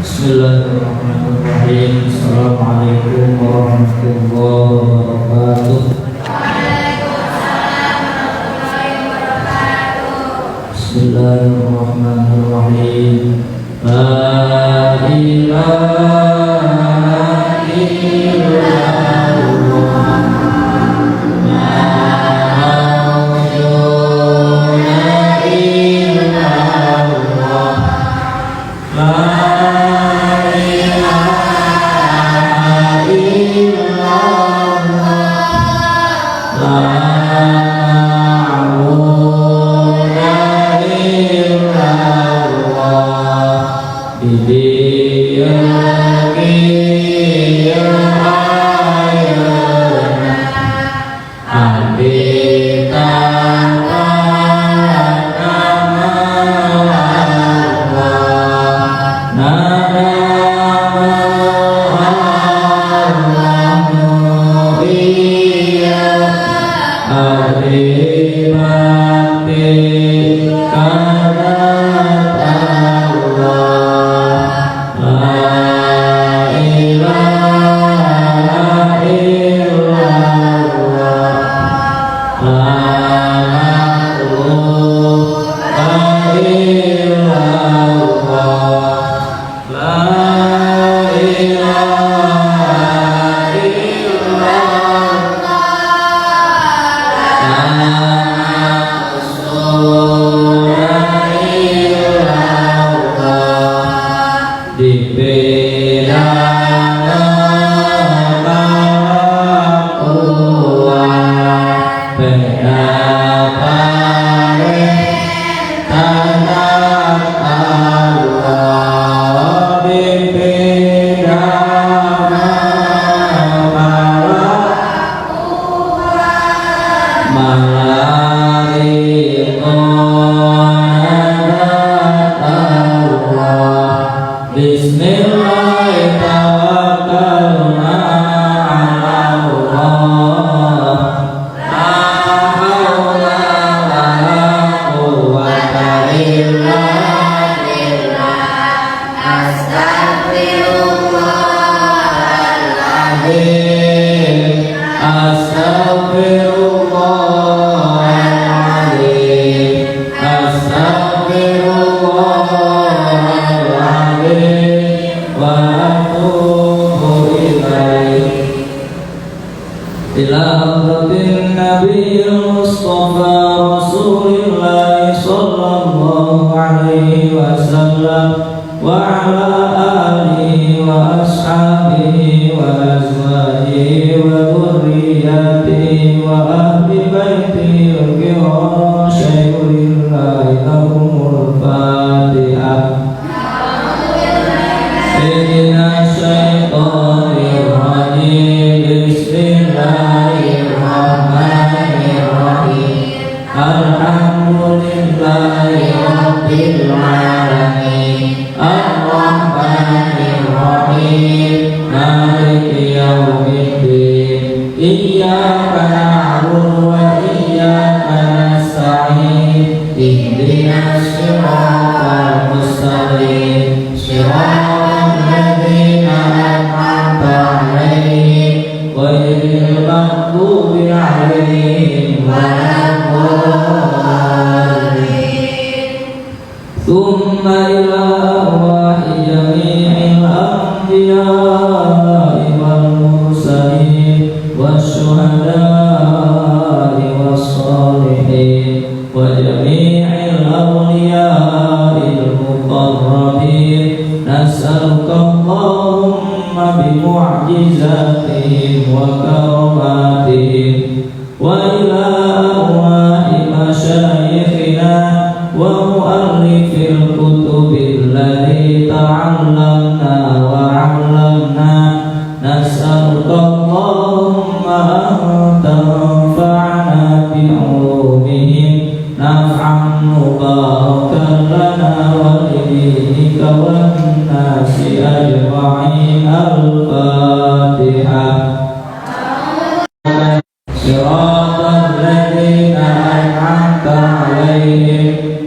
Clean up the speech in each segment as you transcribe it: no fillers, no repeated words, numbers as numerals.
Bismillahirrahmanirrahim. Assalamualaikum warahmatullahi wabarakatuh. Bismillahirrahmanirrahim. La ilaha illallah.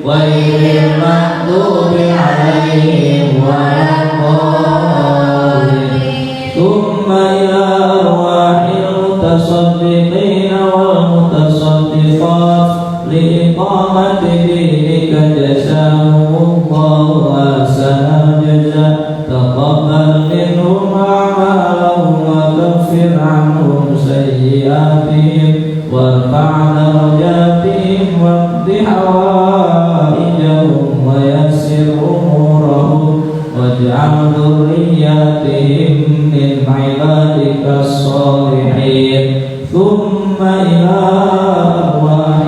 غير المغضوب عليهم ولا الضالين تقبل منهم أعمالهم وكفر عنهم سيئاتهم وارفع درجاتهم واقض حوائجهم ويسر أمورهم واجعل ذرياتهم من عبادك الصالحين ثم إلى أرواح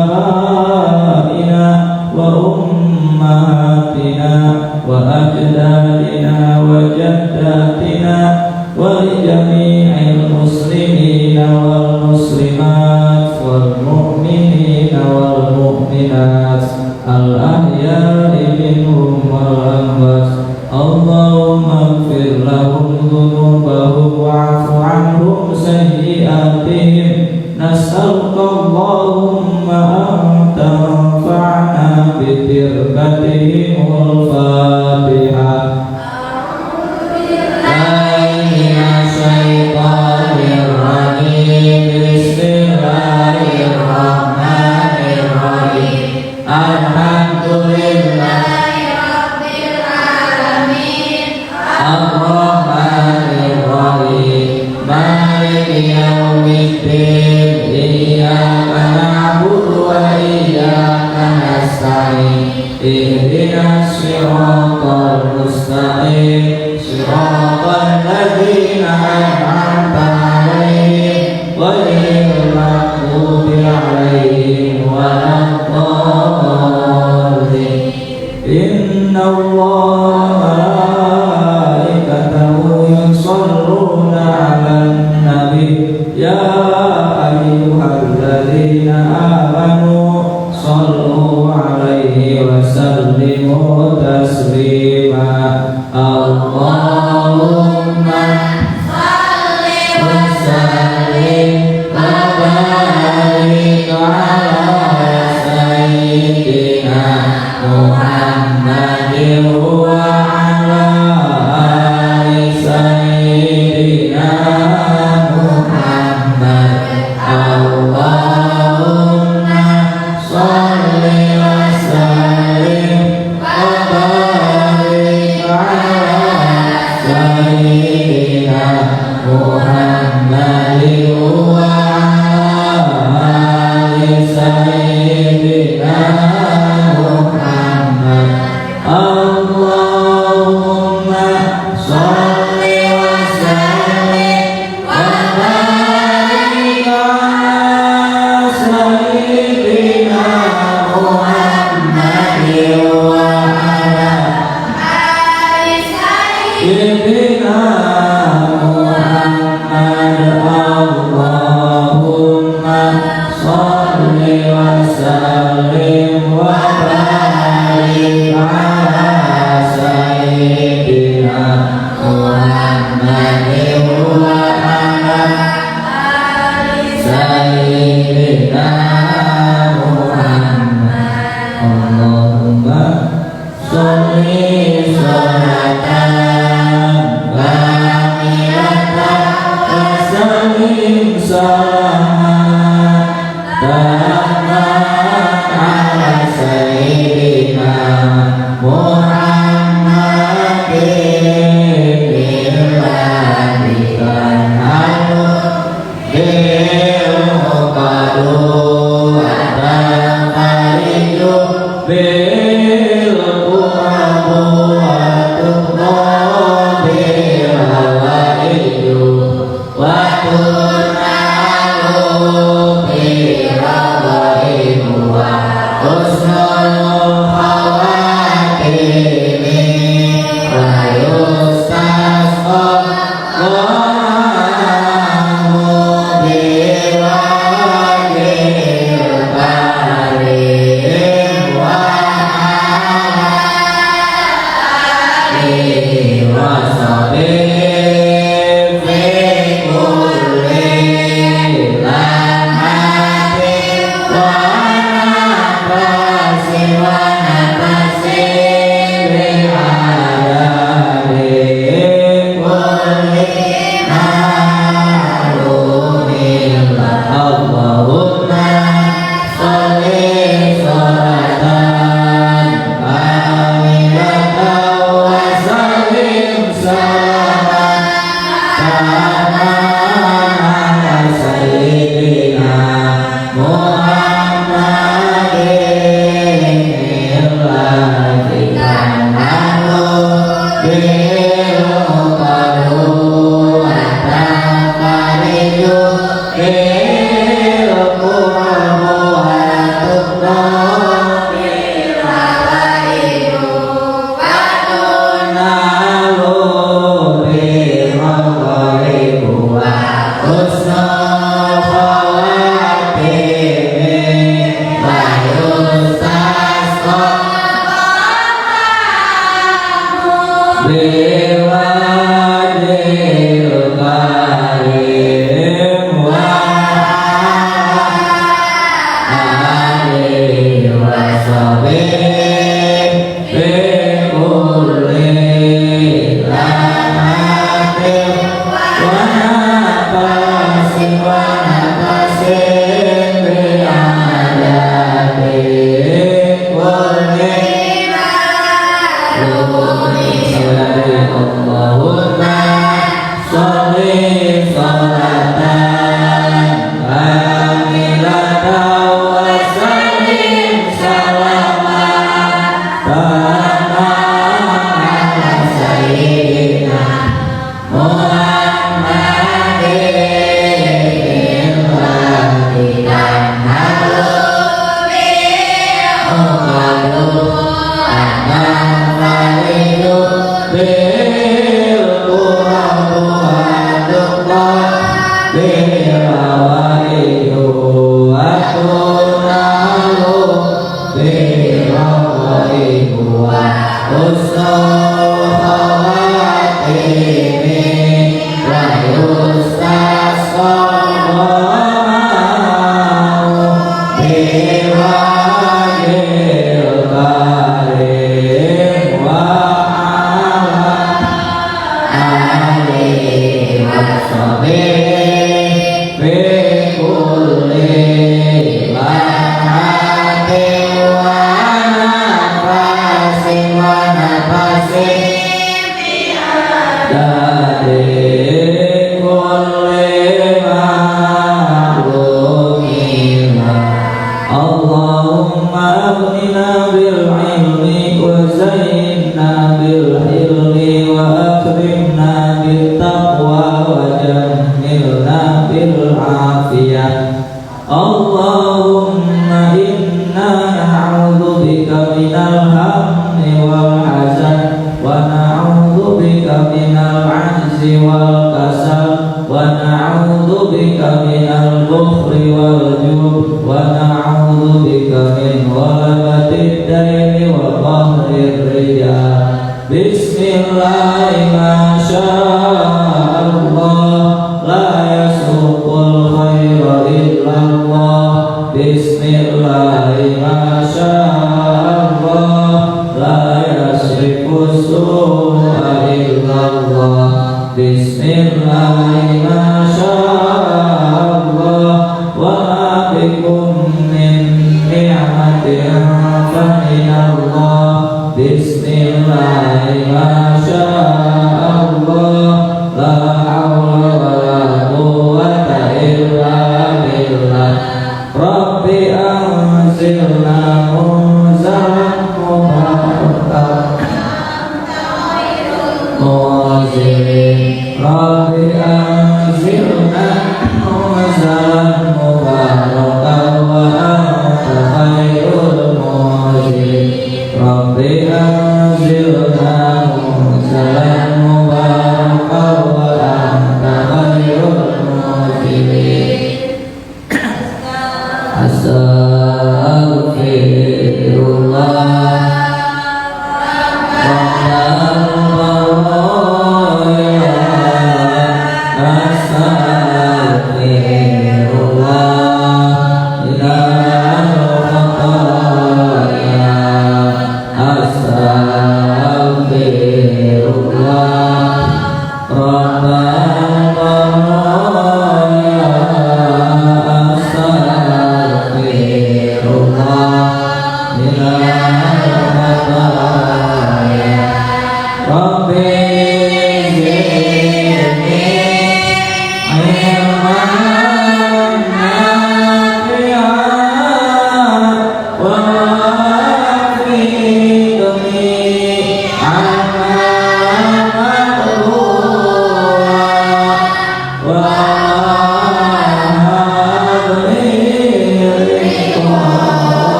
آبائنا وأمهاتنا وأجدادنا وجداتنا ولجميع المسلمين والمسلمات والمؤمنين والمؤمنات الأحياء منهم والأموات اللهم اغفر لهم ذنوبهم واعف عنهم سيئاتهم نسألك اللهم أن تنفعنا ببركتهم الفاتحة من الشيطان الرجيم بسم الله الرحمن الرحيم الحمد لله رب العالمين الرحمن الرحيم مالك يوم الدين إياك نعبد وإياك نستعين اهدنا الصراط المستقيم صراط الذين أنعمت عليهم غير المغضوب عليهم ولا الضالين إن الله وملائكته يصلون على النبي يا أيها الذين آمنوا صلوا عليه وسلموا تسليما اللهم صل وسلم وبارك على سيدنا محمد وعلى آل سيدنا محمد اللهم صل وسلم وبارك على سيدنا محمد وعلى آل سيدنا محمد اللهم صل وسلم وبارك على سيدنا محمد وعلى آل سيدنا محمد اللهم صل وسلم وبارك على سيدنا محمد وعلى آل سيدنا محمد اللهم صل صلاة كاملة وسلم سلاما تاما على سيدنا محمد بالله تنهل بالمقاد وتنفرج بالقرب وتقضى بالهوائج وتنعى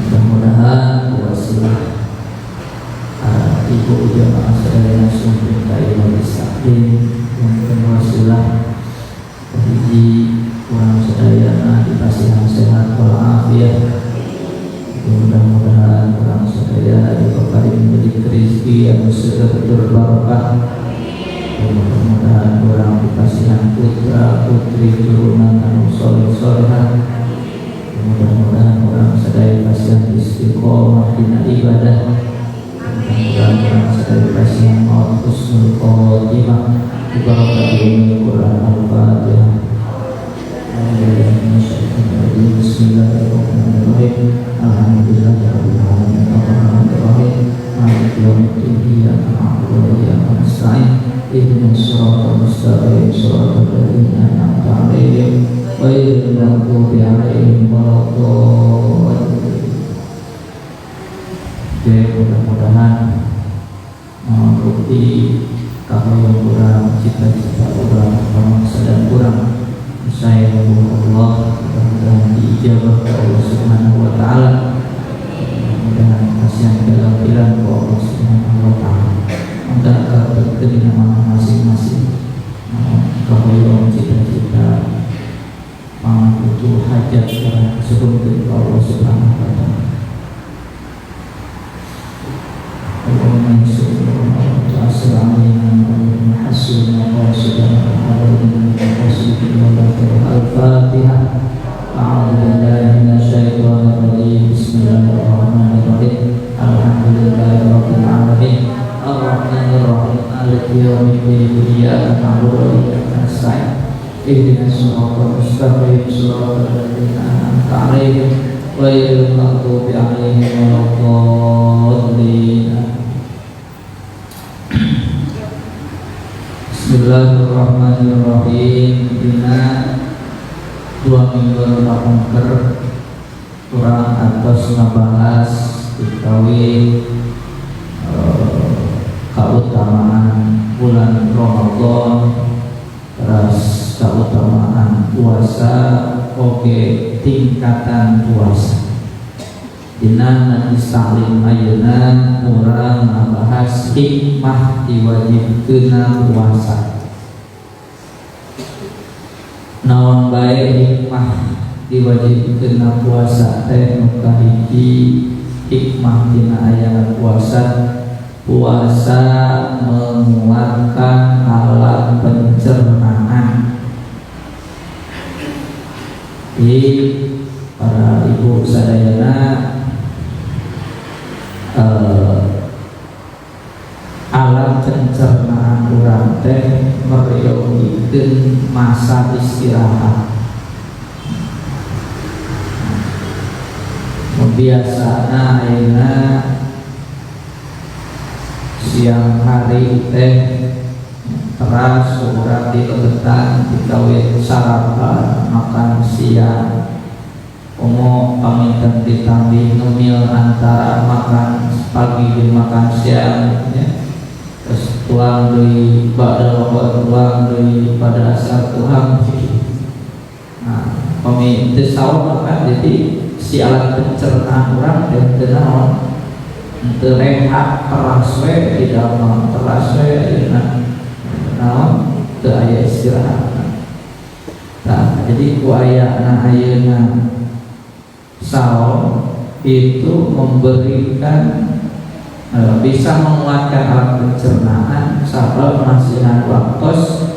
Mudah-mudahan wasilah ibu jamaah sekalian sumber kaya sakin yang wasilah bagi orang sedayana dikasihan sehat walafiat. Mudah-mudahan orang sedaya diberi menjadi rezeki yang segera berbarokah. Mudah-mudahan orang dikasihan putra putri turunan anu soleh-solehan. Mudah-mudahan orang sedaya kasihan istiqomah dina ibadah. Mudah-mudahan orang sedaya kasihan maut husnul khotimah dibarakati Al-Qur'an Al-Fatihah. Bismillahirrahmanirrahim. Alhamdulillahirabbil alamin. Arrahmanirrahim. Maliki yaumiddin. Iyyaka na'budu wa iyyaka nasta'in. Ihdinas siratal mustaqim. Shiratal ladzina an'amta 'alaihim ghairil maghdubi 'alaihim waladdallin. Jadi mudah-mudahan bukti kalau yang kurang cita-cita kurang bangsa dan kurang saya Allah mudah-mudahan diijabah oleh Allah Subhanahu wa taala. Mudah-mudahan kasihan dalam pilihan Allah Subhanahu wa taala. Mudah berkenan nama masing-masing. Kalau yang cita-cita butuh hajat sebelum Allah Subhanahu wa taala. Allahumma insyaallah ta'asra'ina wa hasuna wa subhanallahi Al-Fatihah. A'udzu billahi minasyaitonir rajim. Bismillahirrahmanirrahim. Alhamdulillahirabbil alamin. Arrahmanir rahim. Maliki yaumiddin. Iyyaka na'budu wa iyyaka nasta'in. Ihdinas siratal mustaqim. Shiratal ladzina an'amta 'alaihim ghairil maghdubi 'alaihim waladdallin. Bismillahirrahmanirrahim. Dina 2 minggu Ramadan kurang atas ngebahas dikawi keutamaan bulan Ramadan, terus keutamaan puasa, oke tingkatan puasa. Dina nanti saling ayeuna urang ngabahas hikmah diwajibkeunna puasa. Naon bae hikmah diwajibkeunna puasa teh nu kahiji hikmah dina aya puasa. Puasa menguatkan alat pencernaan. Jadi para ibu sadayana alat pencernaan urang teh mereyogikeun masa istirahat. Biasana ayeuna siang hari teh teras urang dilebetan dikawin sarapan makan siang. Omo paminten ditambih ngemil antara makan pagi dan makan siang ya. Terus tuang deui bada loba tuang deui pada asar tuang. Nah, paminten saur makan jadi si alat pencernaan urang teh teu naon teu rehat teras we di dalam teras we naon teu aya istirahat. Nah, jadi ku aya ayeuna saum itu memberikan bisa menguatkan alat pencernaan sabab masihan waktos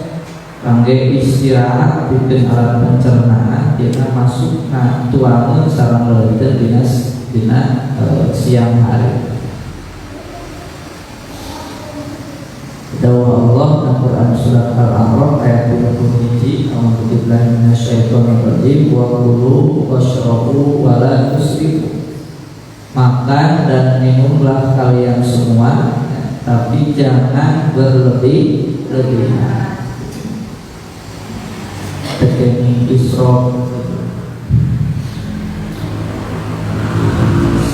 kangge istirahat bikin alat pencernaan kita masuk tuangan sarang leuteun dina siang hari. Dawuh Allah dalam Quran surat Al-A'raf ayat 31, A'udzubillahi minasyaitonir rajim, wa kulu washrabu wa la tusrifu. Makan dan minumlah kalian semua, tapi jangan berlebih-lebihan. Teknik israf.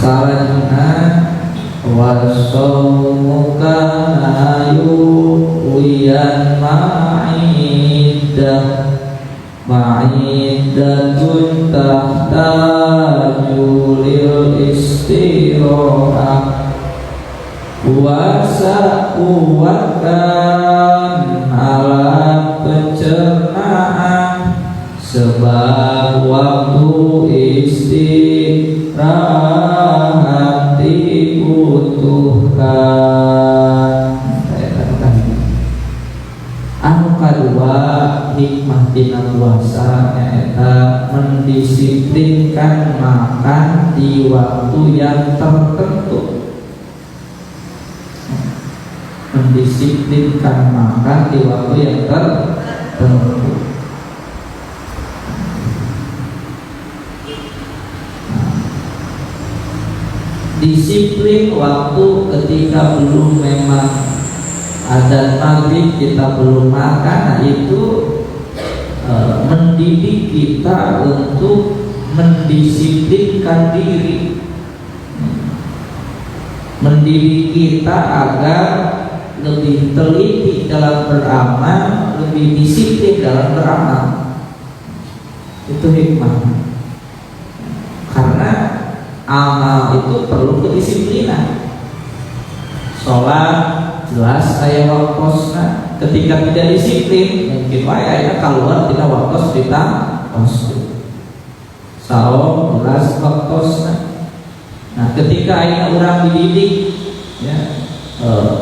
Selanjutnya wasawmu kana yuwiyan ma'idatun tahtaju lil istirahah. Puasa kuatkan alat pencernaan sebab waktu istirahat dibutuhkan. Anu kadua hikmah dina puasa nyaeta mendisiplinkan makan di waktu yang tertentu. Mendisiplinkan makan di waktu yang tertentu. Disiplin waktu ketika belum memang ada maghrib kita belum makan, nah itu mendidik kita untuk mendisiplinkan diri, mendidik kita agar lebih teliti dalam beramal, lebih disiplin dalam beramal. Itu hikmah. Karena amal itu perlu kedisiplinan. Sholat jelas aya waktosna. Ketika tidak disiplin, mungkin wae aya keluar tina waktos kita kosong. Saum jelas waktosna. Nah, ketika aya urang dididik, ya,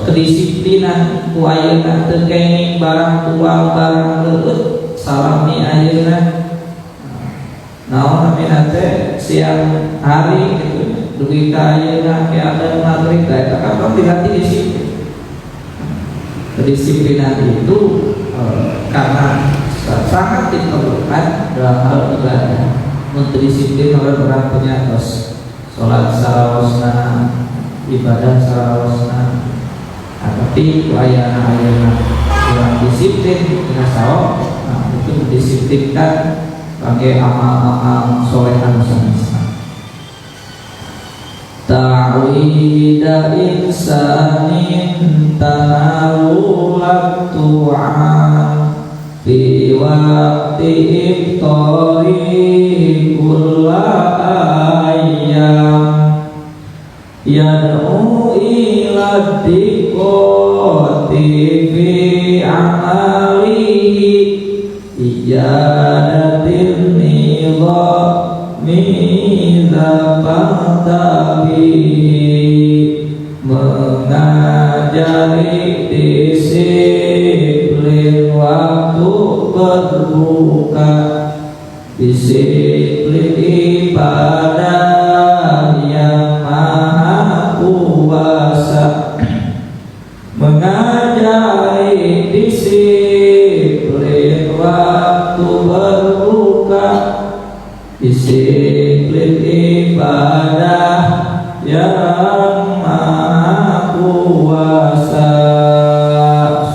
kedisiplinan ku ayeuna teu kenging barang tuang barang leueut salami ayeuna. Naon namina teh siang hari gitu dugi ka ayeuna ke adzan maghrib eta kan diganti disiplin. Kedisiplinan itu karena sangat diperlukan dalam hal ibadah. Untuk disiplin oleh orang punya tos sholat sarawasna, ibadah sarawasna. Tapi ayana kurang disiplin dengan sawo, nah, itu mendisiplinkan sebagai amal-amal solehan sanesna. Ta'wida insanin tanawulat tu'an fi waqti iftari kulla ayyam yad'u ila diqoti fi amalihi ijadatil nidhami zapatabi mengajari disiplin waktu berbuka, disiplin ibadah yang maha kuasa, mengajari disiplin waktu berbuka, disiplin ibadah yang maha kuasa.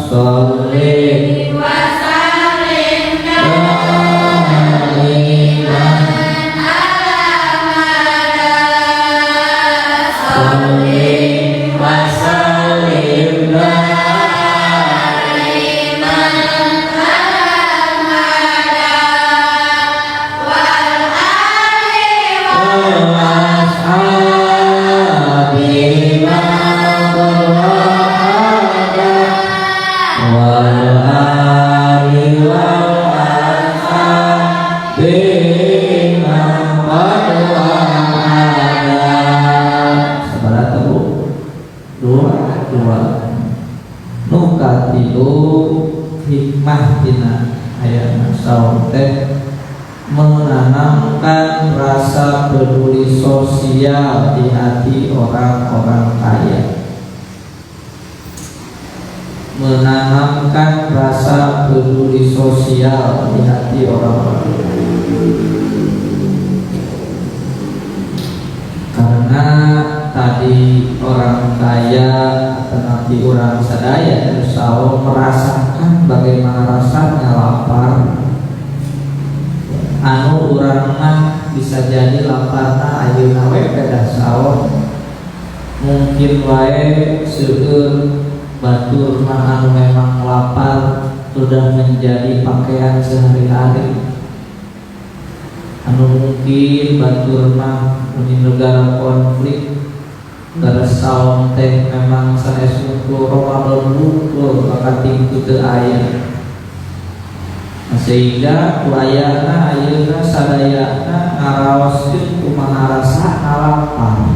Sholli wa sallim daiman ala dua nu katilu hikmah dina aya saum teh menanamkan rasa peduli sosial di hati orang-orang kaya, menanamkan rasa peduli sosial di hati orang-orang kaya. Karena tadi orang kaya atau nanti orang sadaya selalu merasakan bagaimana rasanya lapar. Anu urang mah bisa jadi laparna ayeuna we beda saon, mungkin wae seueur batur mah anu memang lapar sudah menjadi pakaian sehari-hari. Anu mungkin batur mah di negara konflik gara saon teh memang sanes mungkul Ramadan mungkul maka tingtu teu aya. Sehingga kuayana ayeuna sadayana ngaraoskeun kumaha rasa lapar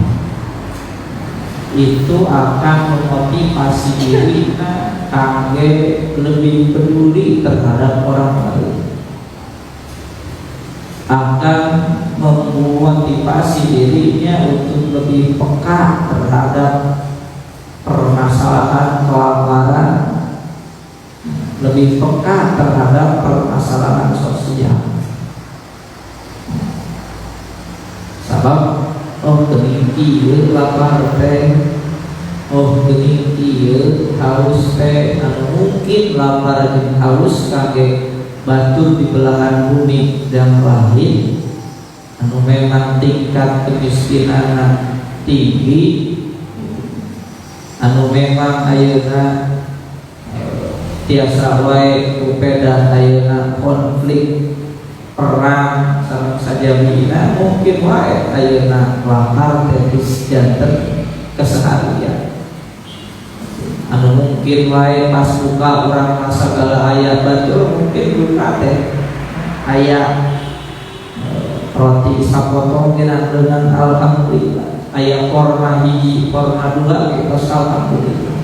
itu akan memotivasi dirina kangge lebih peduli terhadap orang lain, akan memotivasi dirinya untuk lebih peka terhadap permasalahan kelaparan, lebih peka terhadap permasalahan sosial. Sabab geuning ieu lapar teh, geuning ieu haus teh, anu mungkin lapar jeung haus kage batur di belahan bumi dan lain anu memang tingkat kemiskinan tinggi, anu memang ayeuna tiasa wae upeda ayeuna konflik perang sareng sajabina, mungkin wae ayeuna lapar teh janten keseharian. Anu mungkin wae pas buka urang masa segala aya batur mungkin buka teh aya roti sapotong dengan alhamdulillah, aya korma hiji korma dua kita alhamdulillah.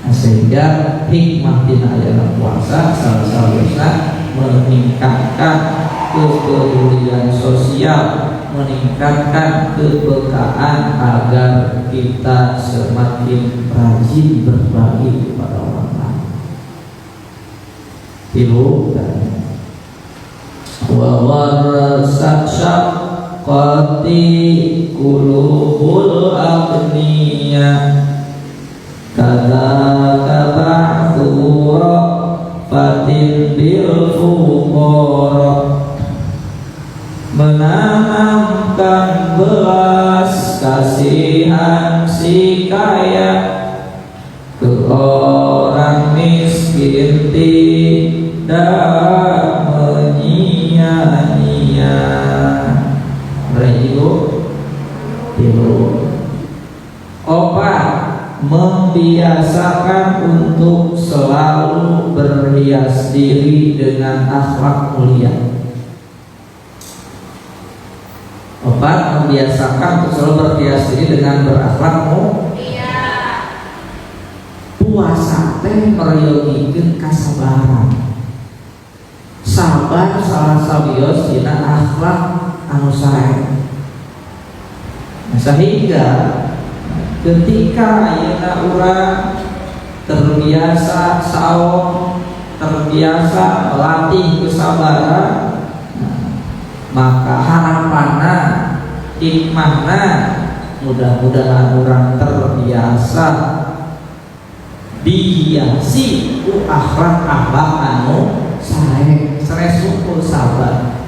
Sehingga hikmah dina ayeuna puasa salah satunya meningkatkan kepedulian sosial, meningkatkan kepekaan agar kita semakin rajin berbagi kepada orang lain. Tilu dan wa warasat syaqqati qulubul aghniyah kadzaka ba'thura fatin bil fuqara, menanamkan belas kasihan si kaya ke orang miskin tidak menyia-nyia. Tilu opat membiasakan untuk selalu berhias diri dengan akhlak mulia. Opat membiasakan untuk selalu berhias diri dengan berakhlak mulia. Puasa teh mereyogikeun kasabaran. Sabar salah sabios dina akhlak anu sae. Sehingga ketika ayeuna urang terbiasa saum, terbiasa melatih kesabaran, maka harapanna, hikmahna mudah-mudahan urang terbiasa dihiasi ku akhlak-akhlak anu sae, sanes sungkul sabar.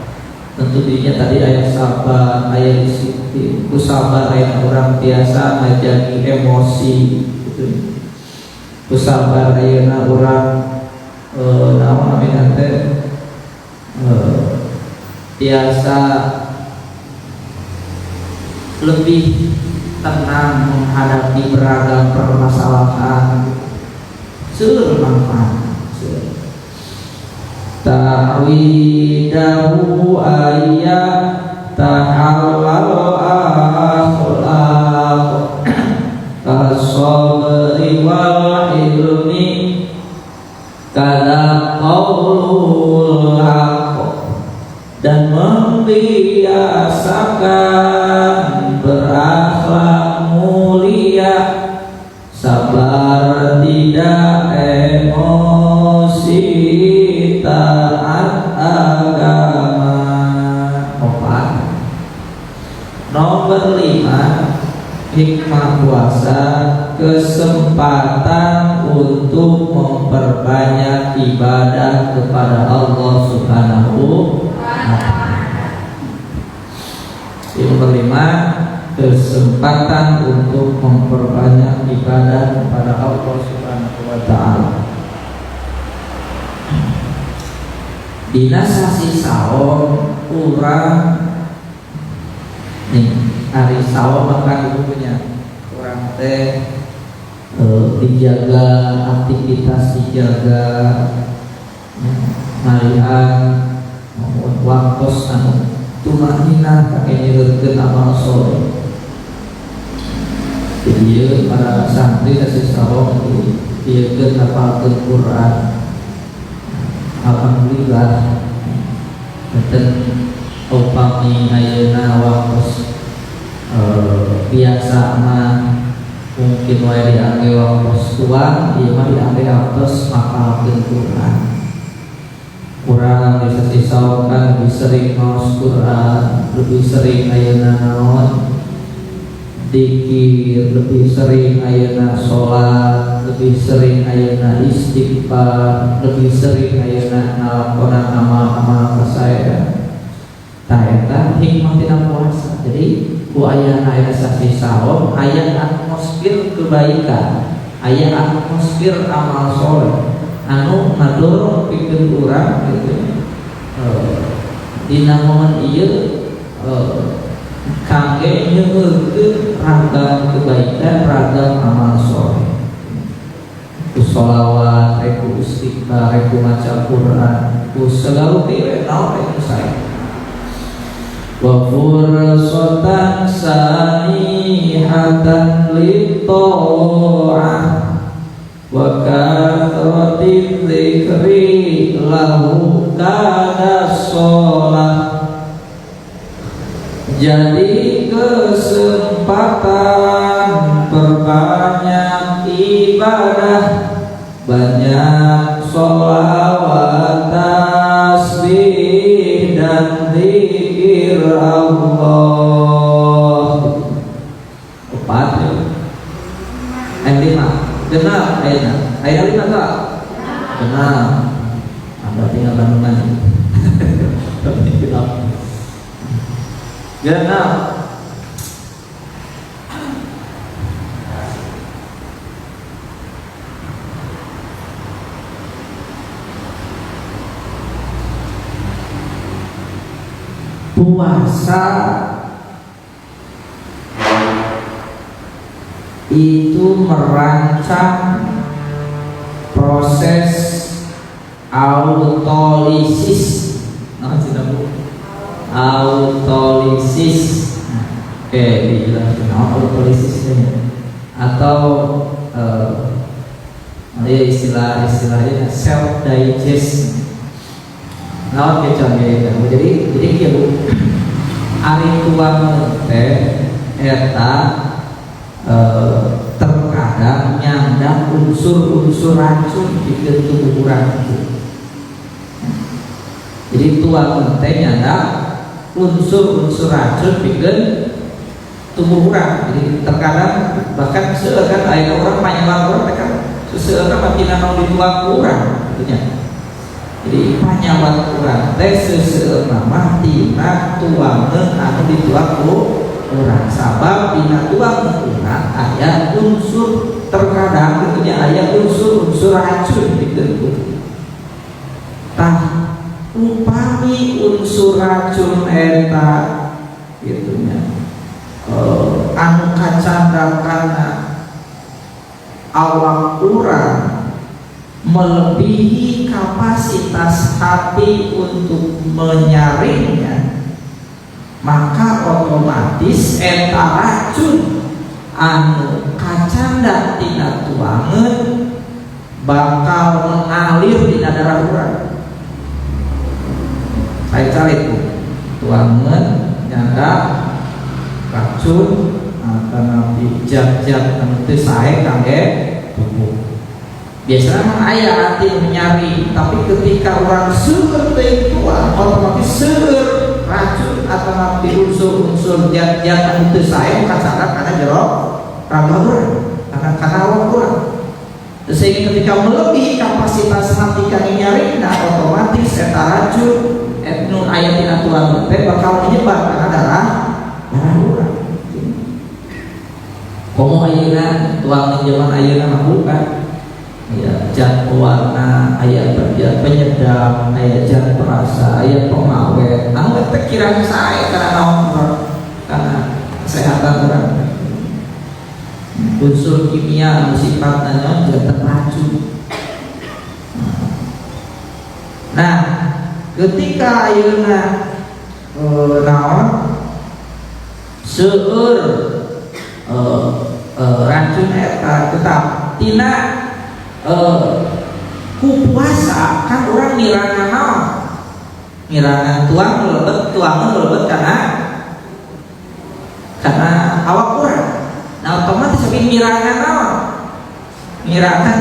Tentu dirinya tadi ayat sabar, ayat disiplin, ku sabar yang orang biasa ngajaki emosi gitu. Ku sabar ayeuna urang naon namina teh biasa lebih tenang menghadapi beragam permasalahan, seueur manfaat. Ta'widahu ayat ta'halal akhlaq sabri wal ilmi kada qaulul haqq, dan membiasakan berakhlak mulia, sabar tidak emosi, taat agama. Opat. Nomor 5, hikmah puasa, kesempatan untuk memperbanyak ibadah kepada Allah Subhanahu wa ta'ala. Nomor 5, kesempatan untuk memperbanyak ibadah kepada Allah Subhanahu wa ta'ala. Dina sasi saum urang nih, hari saum makan dulunya urang teh dijaga, aktivitas dijaga, ngalihan waktu anu tumanina kakek nyeureutkeun amal soleh. Jadi para santri kasih saum dieukeun hafalkeun Quran. Alhamdulillah, beten upami ayeuna waktu biasa mah mungkin wae diangge waktu tuan, ieu mah diangge waktu mapalkeun Quran. Urang bisa disaukan lebih sering maos Quran, lebih sering ayeuna naon dikir, lebih sering ayeuna sholat, lebih sering ayeuna istighfar, lebih sering ayeuna ngalakonan amal-amal kesaean. Tah eta hikmah tina puasa. Jadi ku aya sasi saum, aya atmosfer kebaikan, aya atmosfer amal soleh anu ngadorong pikeun urang gitu. Dina momen ieu kangge nyeukeun ragam kebaikan, ragam amal soleh. Ku sholawat, ku istighfar, ku maca Quran, ku segala tiwe naon itu saya. Wa fursatan sanihatan lit-ta'ah wa kathrati dzikri lahu kana sholat. Jadi kesempatan perbanyak ibadah, banyak sholawat, tasbih dan zikir Allah. Opat ya. Ayat 5. Genap ayatnya. Ayat 5 tak? Genap. Ada tinggal bandungan. Genap. Genap. Puasa itu merancang proses autolisis. Nah, tidak bu. Autolisis. Oke, dijelasin autolisisnya. Atau istilahnya self digest. Nah, jadi kieu bu. Ari tuang teh eta terkadang nyandang unsur-unsur racun di tubuh urang. Jadi tuang teh nyandang unsur-unsur racun di tubuh urang. Jadi terkadang bahkan seueur kan aya orang panyawan urang teh kan seueur mah tina nu dituang urang gitu. Jadi panyawan urang teh seueur mah tina tuangeun anu dituang ku urang. Sabab dina tuang urang aya unsur terkadang gitu nya aya unsur-unsur racun gitu. Tah upami unsur racun eta gitu nya anu kacandakana awak urang melebihi kapasitas hati untuk menyaringnya, maka otomatis eta racun anu kacanda tina tuangan bakal mengalir dina darah urang. Saya cari tuangan nyanda racun atau nabi zat-zat anu teu sae kangge tubuh. Biasanya mah aya hati menyari, tapi ketika orang seueur teh tuan otomatis seueur racun atau nabi unsur-unsur zat-zat anu teu sae kasarat kana jero raga urang, kana awak urang. Sehingga ketika melebihi kapasitas hati kami nyari, nah otomatis eta racun nu aya tina tuan teh bakal menyebar karena darah urang. Komo ayeuna tuang zaman ayeuna mah bukan ya zat pewarna, aya zat penyedap, aya zat perasa, aya pengawet. Anu teh kirang sae kana naon kana kesehatan urang. Unsur kimia anu sifatna naon zat racun. Nah, ketika ayeuna naon seueur racun eta tetap tina ku puasa kan orang mirangan naon, mirangan tuangan lebet karena awak urang. Nah otomatis tapi mirangan naon, mirangan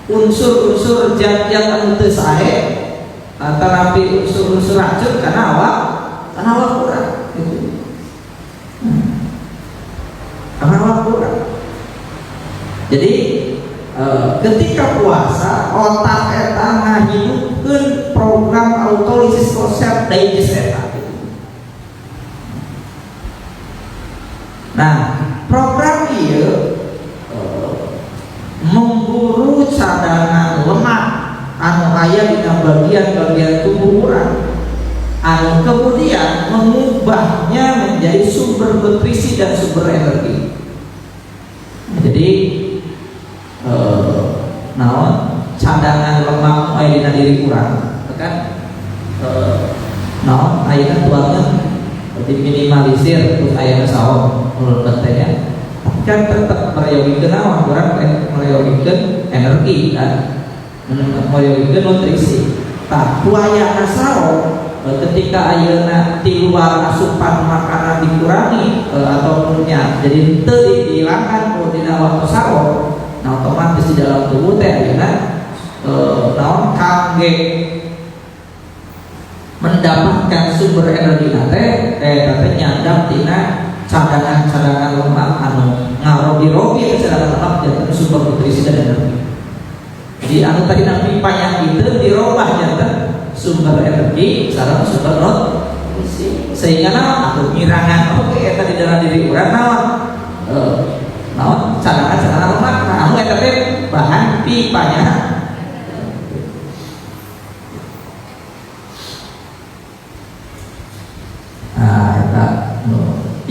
unsur-unsur zat-zat anu teu sae atau napi unsur-unsur racun karena awak urang gitu. Karena awak urang. Jadi ketika puasa otak eta ngahidupkeun program autolisis konsep digest eta. Nah, program ieu memburu cadangan lemak anu aya dina bagian-bagian tubuh urang, anu kemudian mengubahnya menjadi sumber nutrisi dan sumber energi. Jadi naon cadangan lemak aya dina diri urang kan naon ayeuna tuangan diminimalisir terus aya saon muleuh teh kan tetap merayogikeun naon urang merayogikeun energi kan merayogikeun nutrisi. Tah kuayana saon ketika ayeuna di luar asupan makanan dikurangi ataupun jadi teu dihilangkan dina waktu saon. Nah otomatis di dalam tubuh teh ayeuna naon kangge mendapatkan sumber energi teh nyandap tina cadangan-cadangan lemak anu ngarobi-robi cadangan lemak jadi sumber nutrisi dan energi. Jadi anu tadi nabi panyang itu dirobah jadi sumber energi sareng sumber nutrisi. Sehingga naon atuh mirangan oke eta di dalam diri urang naon cadangan lemak anu eta teh bahan pipanya.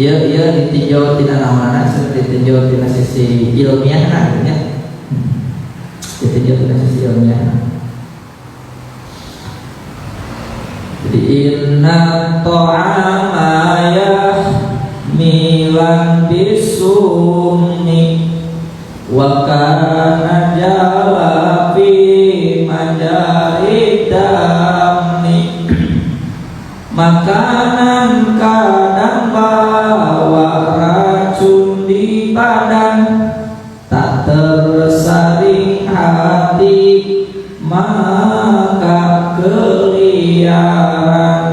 Iya ditinjau tina naonana ditinjau tina sisi ilmiahna nya. Ditinjau tina sisi ilmiahna. Jadi inna ta'ama yahmilan bisumni wa kana jala fi majarid damni. Makanan kadang bawa racun di badan, tak tersaring hati maka keliaran.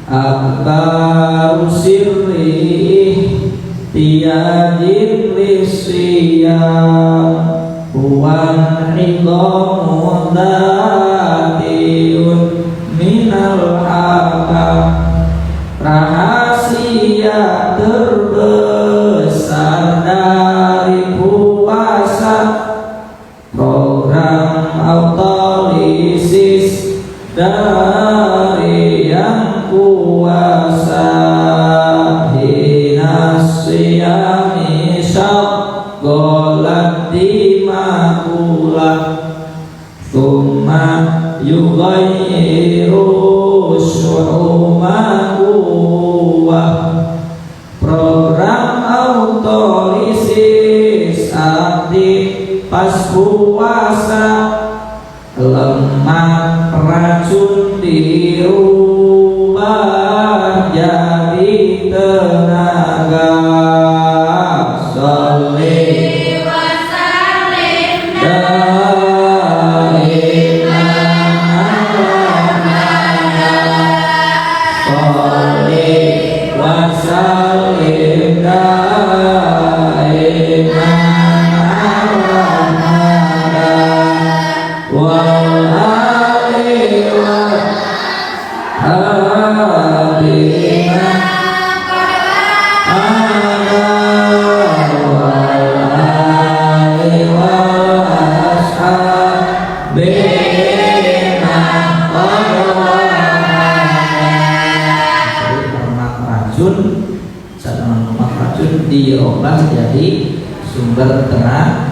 Akbar sirri tiadin lisiyam wan idhamu dhatiun minal hakam. Rahasia terbesar dari puasa, program autolisis dari yang kuasa. Hinasyami syaqolat dimakulah thumma yughayyiru syu'umahu. Program autolisis pas puasa lemak racun dirubah jadi tenaga. Sholli wa sallim dirubah jadi sumber tenaga.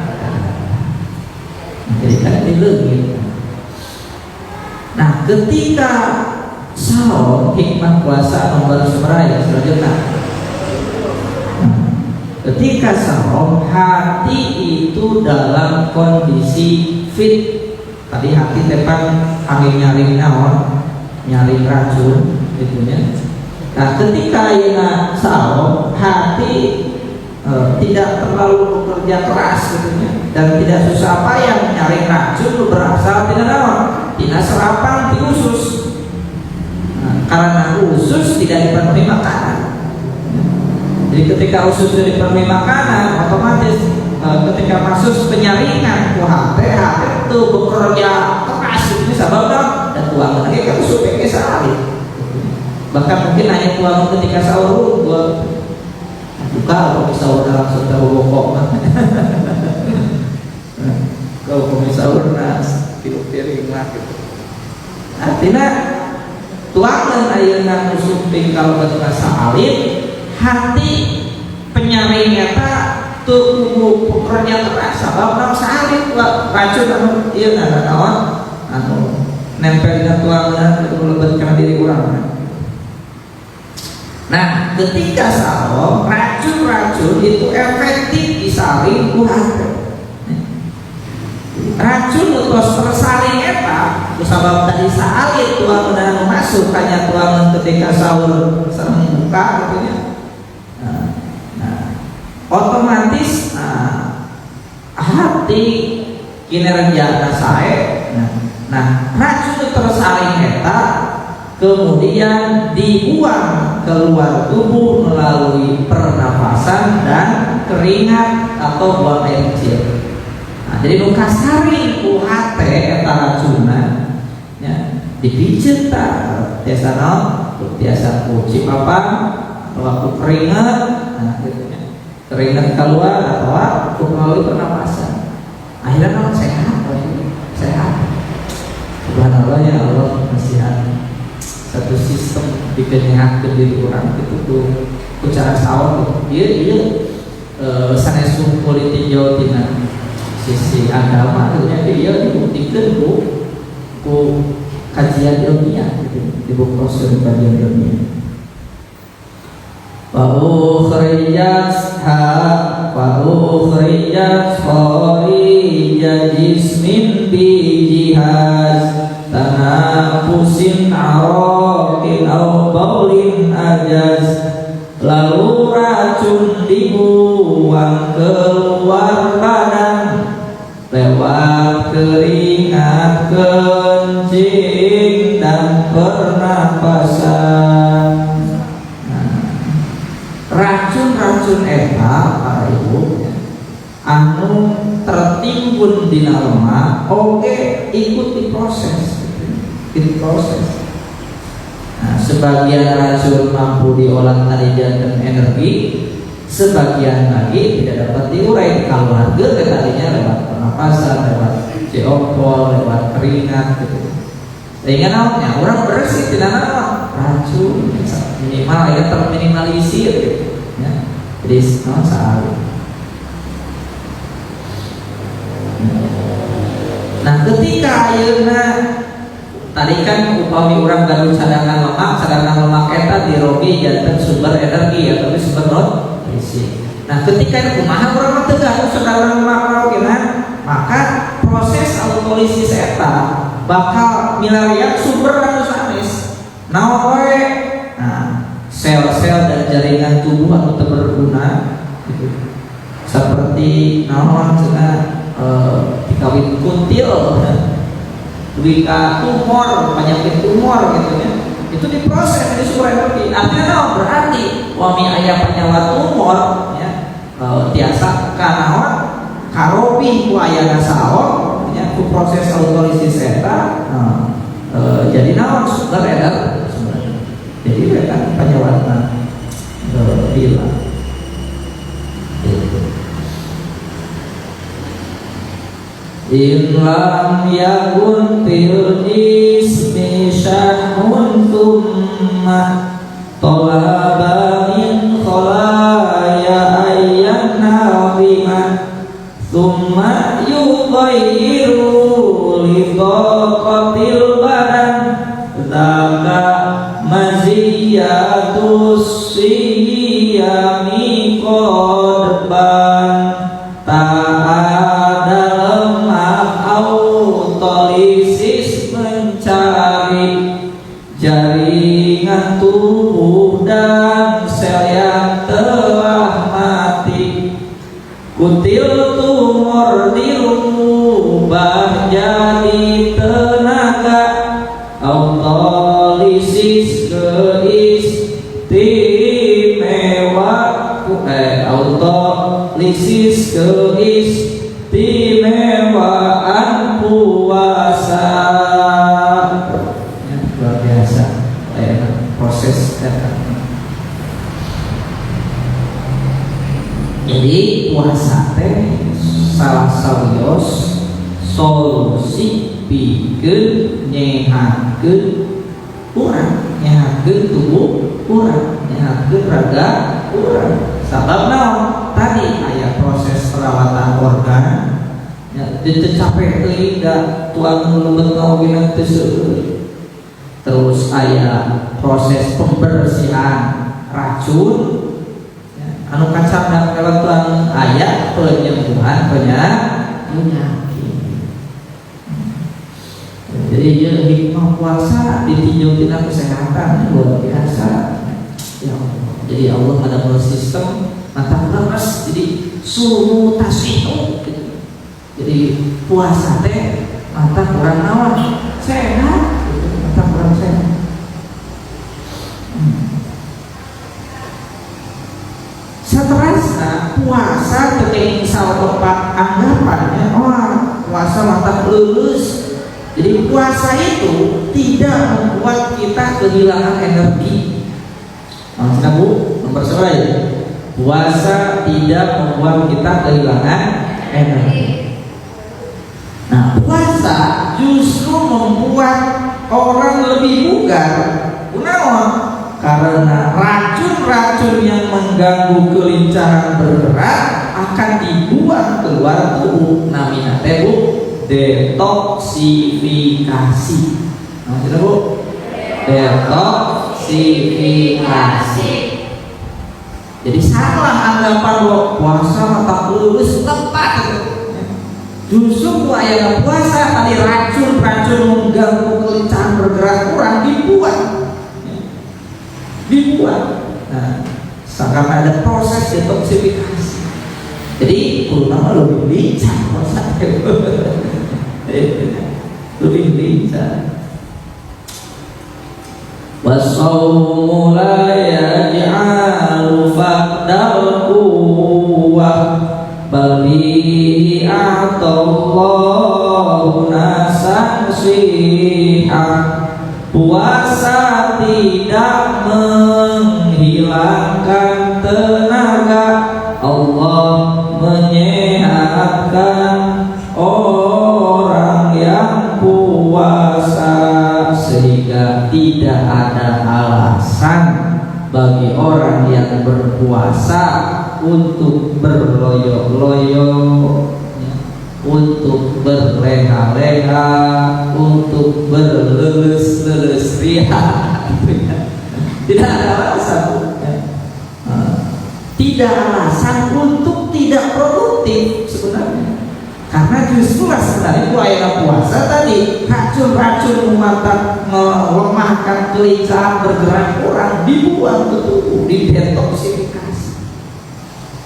Jadi kan dilengit. Nah, ketika saum hikmah puasa nomor seberapa selanjutnya. Ketika saum hati itu dalam kondisi fit. Tadi hati tepan nyaring naon, nyaring racun itunya. Nah, ketika ayeuna saum hati tidak terlalu bekerja keras gitu, dan tidak susah payah nyari racun berasal tidak naon, tidak serapan di usus. Karena usus tidak dipenuhi makanan. Jadi ketika usus tidak dipenuhi makanan, otomatis ketika masuk penyaringan hati itu bekerja keras ini sebabnya dan tuang lagi kan usus pengen sekali. Bahkan mungkin hanya tuang ketika sahur buka atau sahur langsung tahu bokok. Kalau kami sahur nas piring lah gitu. Artinya tuangan ayeuna usum kalau berasa alim hati penyaring eta teu kudu pekerja keras sabab naon salit racun anu ieu naon anu nempel dina tuangan lebetkeun diri urang. Nah, ketika saum racun-racun itu efektif disaring ku hati. Racun terus tersaring eta kusabab tadi salit tuangan masuk hanya tuangan ketika sahur sareng buka gitu nya. Nah, otomatis hati kinerjana sae. Nah, racun tersaring eta kemudian dibuang keluar tubuh melalui pernapasan dan keringat atau buang air kecil. Nah, jadi nu kasaring ku hate eta racuna ya dipijet ta tiasa naon tiasa ku cipapang atau ku keringat gitu ya. Keringat keluar atau ku melalui pernapasan. Akhirnya naon sehat. Subhanallah ya Allah nasihat satu sistem dikenyakan diri orang itu tuh cara sahur iya sanesung politik Jawa Timur sisi agama artinya dia dibuktikan ku kajian ilmiah gitu di buku proses kajian ilmiah. Wa ukhriyat kharija jismin bi jihaz tanafusin arokin au baulin ajaz, lalu racun dibuang keluar badan lewat keringat, kencing dan pernapasan. Racun-racun eta para ibu anu tertimbun di lemak oke ikut diproses. Nah, sebagian racun mampu diolah tadi dan energi, sebagian lagi tidak dapat diurai keluar ke tadinya lewat pernapasan, lewat ceopol, lewat keringat gitu. Sehingga namanya orang bersih tidak nama racun minimal ya terminimalisir gitu. Ya. Jadi non salah. Nah, ketika ayeuna tadi kan upami orang gaduh cadangan lemak eta dirobi janten sumber energi atau sumber non isi. Nah, ketika kumaha urang teu gaduh cadangan lemak gimana? bakal milarian sumber anu sanes naon wae. Nah, sel-sel dan jaringan tubuh anu teu berguna gitu. Seperti naon cenah dikawin kuntil, duika tumor, penyakit tumor gitu ya. Itu diproses di sumber energi. Artinya naon? Berarti wami aya penyebab tumor ya, tiasa kanaon karobi ku aya saon ya, ku proses autolisis eta. Jadi naon sumber edar sebenarnya. Jadi kan penyebabna hilang. In lam yakun fil jismi syahun thumma talaba min khalaya ayyan nazima thumma yughayyiru li taqatil badan dzaka maziyatus siyami qadban autolisis mencari jaringan tubuh dan sel yang telah mati. Kutil tumor dirubah jadi tenaga, autolisis autolisis keistimewaan puasa. Ya, luar biasa proses datang. Jadi puasa teh salah sawios solusi pikeun nyehatkeun urang, nyehatkeun tubuh urang, nyehatkeun raga urang. Sabab naon? Tadi aya proses perawatan organ ya, dicapai teuing da tuang leubeut ngawina teu seueur. Terus aya proses pembersihan racun ya, anu kacapna keleutan aya penyembuhan penyakit. Jadi ieu hikmah puasa ditinjau tina kesehatan luar biasa. Ya Allah. Jadi Allah ada sistem mata lemes, jadi suhu tasfihu gitu. Jadi puasa teh mata kurang naon sehat gitu. Mata kurang sehat. Seterusnya puasa ketika misal tempat anggapannya puasa mata lulus. Jadi puasa itu tidak membuat kita kehilangan energi. Maksudnya Bu, nomor seberapa ya? Puasa tidak membuat kita kehilangan energi. Nah, puasa justru membuat orang lebih bugar. Kenapa? Karena racun-racun yang mengganggu kelincahan bergerak akan dibuang keluar tubuh. Namanya teh Bu, detoksifikasi. Maksudnya Bu, detoksifikasi. Jadi salah anggapan bahwa puasa mata lulus tepat. Justru aya puasa tadi racun-racun mengganggu kelincahan bergerak kurang dibuat. Nah, karena ada proses detoksifikasi. Jadi ulama lebih lincah puasa. Lebih lincah. Wasawmu la yaj'alu faqdal quwwah bal bihi a'tallahu nasan sihah. Puasa tidak menghilangkan tenaga, Allah menyehatkan orang yang puasa, sehingga tidak ada alasan bagi orang yang berpuasa untuk berloyo-loyo, untuk berleha-leha, untuk berlelus-lelus riak. Tidak ada alasan, tidak alasan untuk tidak produktif sebenarnya. Karena justru sebenarnya ayat puasa tadi racun-racun melemahkan kelincahan bergerak orang dibuang ke tubuh, didetoksifikasi.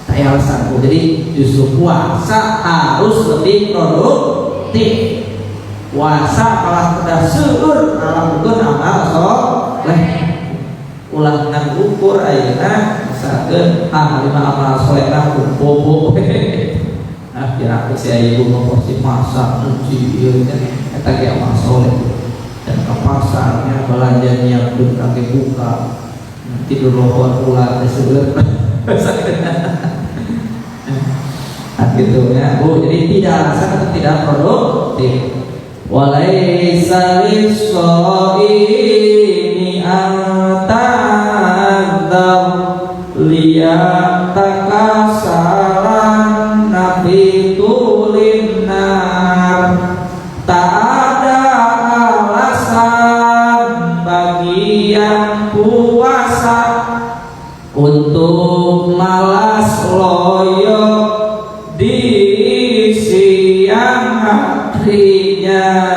Tak alasanku. Jadi justru puasa harus lebih produktif. Puasa kalah kedah seueur alam bukan amal soleh. Ulah ngan ukur ayeuna misalkeun 5 amal soleh bobo. Kira aku si ibu memporsi masak nyuci eta ge amal soleh. Dan ke pasarnya belanja nyiapkeun kake buka tidur lohor ulah teh seueur. Gitu ya. Jadi tidak alasan atau tidak produktif. Walaisa lis-shaimi antadzab liyatakasaran nafitulin nar. Tak ada alasan bagi yang puasa untuk malas loyo di siang harinya.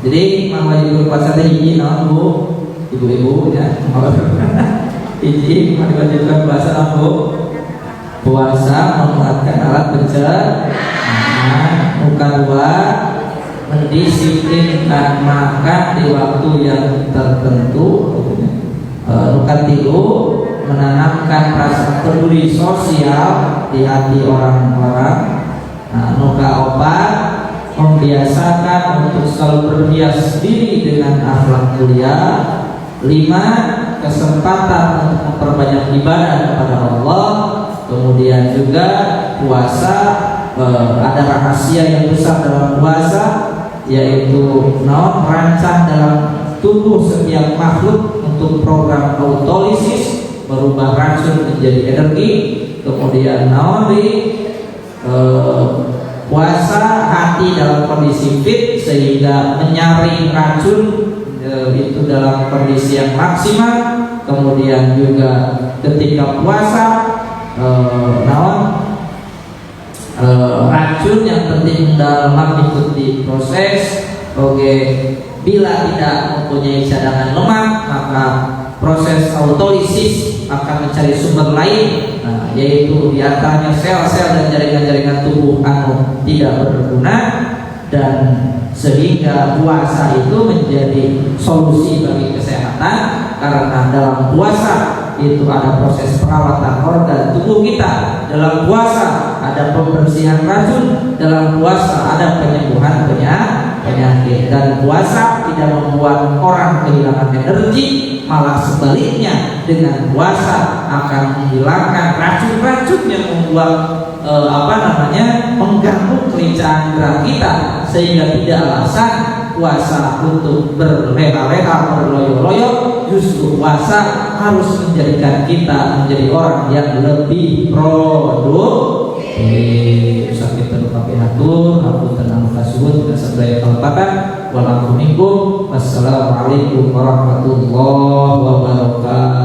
Jadi mawajib puasa teh hiji naon Bu? Ibu-ibu ya. Hiji diwajibkan puasa naon Bu? Puasa menguatkan alat pencernaan. Kedua, mendisiplinkan makan di waktu yang tertentu. Ketiga, menanamkan rasa peduli sosial di hati orang-orang. Keempat, membiasakan untuk selalu berhias diri dengan akhlak mulia. 5, kesempatan untuk memperbanyak ibadah kepada Allah. Kemudian juga puasa, ada rahasia yang besar dalam puasa, yaitu merancang dalam tubuh setiap makhluk untuk program autolisis, merubah racun menjadi energi. Kemudian puasa hati dalam kondisi fit sehingga menyaring racun itu dalam kondisi yang maksimal. Kemudian juga ketika puasa racun yang penting dalam ikut diproses. Bila tidak mempunyai cadangan lemak, maka proses autolisis akan mencari sumber lain, yaitu diantaranya sel-sel dan jaringan-jaringan tubuh anu tidak berguna, dan sehingga puasa itu menjadi solusi bagi kesehatan. Karena dalam puasa itu ada proses perawatan organ tubuh kita, dalam puasa ada pembersihan racun, dalam puasa ada penyembuhan penyakit, dan puasa tidak membuat orang kehilangan energi, malah sebaliknya dengan puasa akan menghilangkan racun-racun yang membuat mengganggu kelincahan gerak kita, sehingga tidak alasan puasa untuk berleha-leha, berloyo-loyo. Justru puasa harus menjadikan kita menjadi orang yang lebih produktif. Sakit terluka pihatur, aku tenang kasihun, sedaya kelupatan. Wassalamualaikum warahmatullahi wabarakatuh.